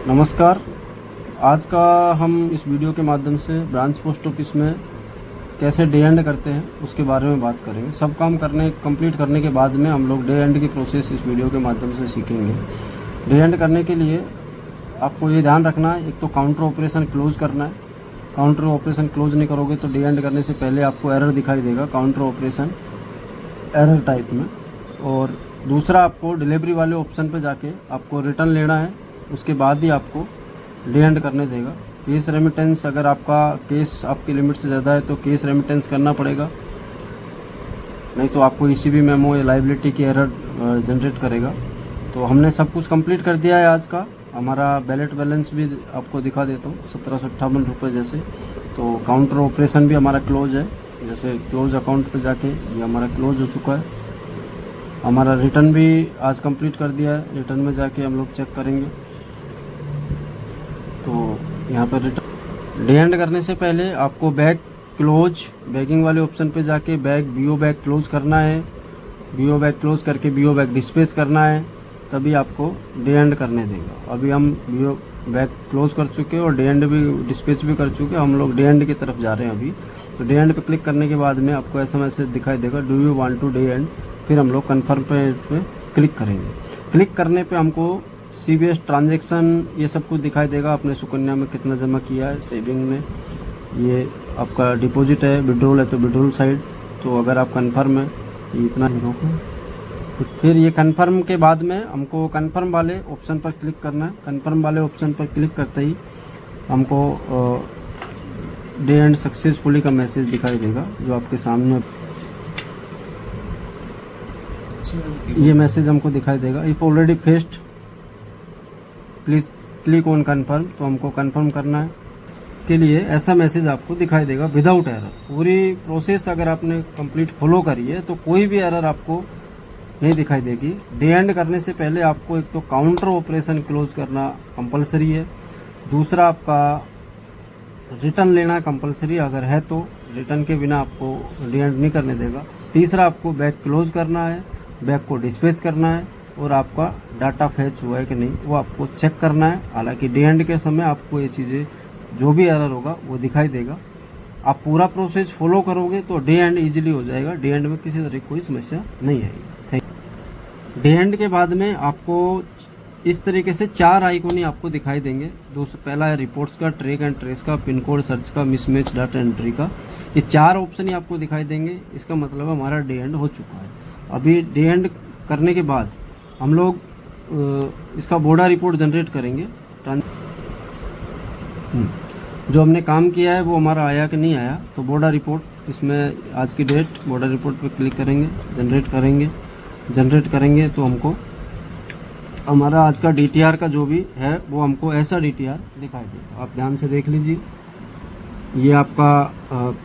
नमस्कार। आज का हम इस वीडियो के माध्यम से ब्रांच पोस्ट ऑफिस में कैसे डे एंड करते हैं उसके बारे में बात करेंगे। सब काम कंप्लीट करने के बाद में हम लोग डे एंड की प्रोसेस इस वीडियो के माध्यम से सीखेंगे। डे एंड करने के लिए आपको ये ध्यान रखना है, एक तो काउंटर ऑपरेशन क्लोज करना है। काउंटर ऑपरेशन क्लोज नहीं करोगे तो डे एंड करने से पहले आपको एरर दिखाई देगा काउंटर ऑपरेशन एरर टाइप में। और दूसरा, आपको डिलीवरी वाले ऑप्शन पे जाके आपको रिटर्न लेना है, उसके बाद ही आपको डे एंड करने देगा। केस रेमिटेंस, अगर आपका केस आपकी लिमिट से ज़्यादा है तो केस रेमिटेंस करना पड़ेगा, नहीं तो आपको ECB मेमो या लाइबिलिटी की एरर जनरेट करेगा। तो हमने सब कुछ कंप्लीट कर दिया है। आज का हमारा बैलेट बैलेंस भी आपको दिखा देता हूँ, 1758 रुपये जैसे। तो काउंटर ऑपरेशन भी हमारा क्लोज है, जैसे क्लोज अकाउंट पे जाके ये हमारा क्लोज हो चुका है। हमारा रिटर्न भी आज कंप्लीट कर दिया है, रिटर्न में जाके हम लोग चेक करेंगे। तो यहाँ पर रिटर्न डे एंड करने से पहले आपको बैग क्लोज, बैगिंग वाले ऑप्शन पे जाके BO बैग क्लोज करना है। BO बैग क्लोज करके BO बैग डिस्पैच करना है, तभी आपको डे एंड करने देगा। अभी हम BO बैग क्लोज कर चुके हैं और डे एंड भी डिस्पैच भी कर चुके हैं। हम लोग डे एंड की तरफ जा रहे हैं अभी। तो डे एंड पे क्लिक करने के बाद में आपको ऐसा मैसेज दिखाई देगा, do you want to day end. फिर हम लोग कन्फर्म पे क्लिक करेंगे। क्लिक करने पे हमको CBS ट्रांजैक्शन ये सब कुछ दिखाई देगा, आपने सुकन्या में कितना जमा किया है, सेविंग में ये आपका डिपॉजिट है, विड्रॉल है तो विड्रॉल साइड। तो अगर आप कन्फर्म है ये इतना ही रोको। तो फिर ये कन्फर्म के बाद में हमको कन्फर्म वाले ऑप्शन पर क्लिक करना है। कन्फर्म वाले ऑप्शन पर क्लिक करते ही हमको डे एंड सक्सेसफुली का मैसेज दिखाई देगा, जो आपके सामने ये मैसेज हमको दिखाई देगा, if already faced please click on confirm. तो हमको कन्फर्म करना है के लिए ऐसा मैसेज आपको दिखाई देगा, विदाउट एरर। पूरी प्रोसेस अगर आपने कंप्लीट फॉलो करी है तो कोई भी एरर आपको नहीं दिखाई देगी। डे एंड करने से पहले आपको एक तो काउंटर ऑपरेशन क्लोज करना कंपलसरी है, दूसरा आपका रिटर्न लेना कंपलसरी अगर है तो, रिटर्न के बिना आपको डे एंड नहीं करने देगा। तीसरा, आपको बैग क्लोज करना है, बैग को डिस्पैच करना है और आपका डाटा फैच हुआ है कि नहीं वो आपको चेक करना है। हालांकि डे एंड के समय आपको ये चीज़ें जो भी एरर होगा वो दिखाई देगा। आप पूरा प्रोसेस फॉलो करोगे तो डे एंड ईजिली हो जाएगा, डे एंड में किसी तरह की कोई समस्या नहीं आएगी। Thank you. डे एंड के बाद में आपको इस तरीके से 4 आइकॉन ही आपको दिखाई देंगे। पहला है रिपोर्ट्स का, ट्रैक एंड ट्रेस का, पिन कोड सर्च का, मिसमैच डाटा एंट्री का। ये 4 ऑप्शन ही आपको दिखाई देंगे। इसका मतलब हमारा डे एंड हो चुका है। अभी डे एंड करने के बाद हम लोग इसका बोर्डा रिपोर्ट जनरेट करेंगे। जो हमने काम किया है वो हमारा आया कि नहीं आया, तो बोर्डा रिपोर्ट, इसमें आज की डेट, बोर्डा रिपोर्ट पे क्लिक करेंगे, जनरेट करेंगे तो हमको हमारा आज का DTR का जो भी है वो हमको ऐसा DTR दिखाई देगा। आप ध्यान से देख लीजिए। ये आपका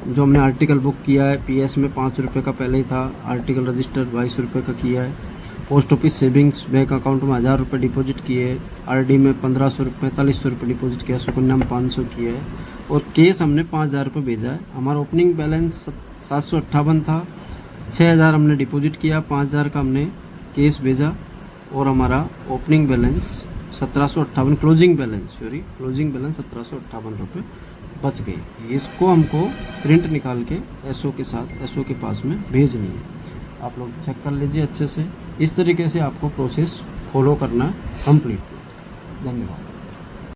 जो हमने आर्टिकल बुक किया है PS में 5 रुपये का पहले ही था, आर्टिकल रजिस्टर 22 रुपये का किया है, post office savings bank account में 1000 रुपये डिपॉजिट किए, RD में 1500 रुपये 4500 रुपये डिपॉजिट किया, सुकन्या में 500 किए है और केस हमने 5000 रुपये भेजा है। हमारा ओपनिंग बैलेंस 758 था, 6000 हमने डिपॉजिट किया, 5000 का हमने केस भेजा और हमारा ओपनिंग बैलेंस 1758, क्लोजिंग बैलेंस 1758 रुपये बच गए। इसको हमको प्रिंट निकाल के SO के साथ SO के पास में भेजनी है। आप लोग चेक कर लीजिए अच्छे से। इस तरीके से आपको प्रोसेस फॉलो करना कंप्लीट। धन्यवाद।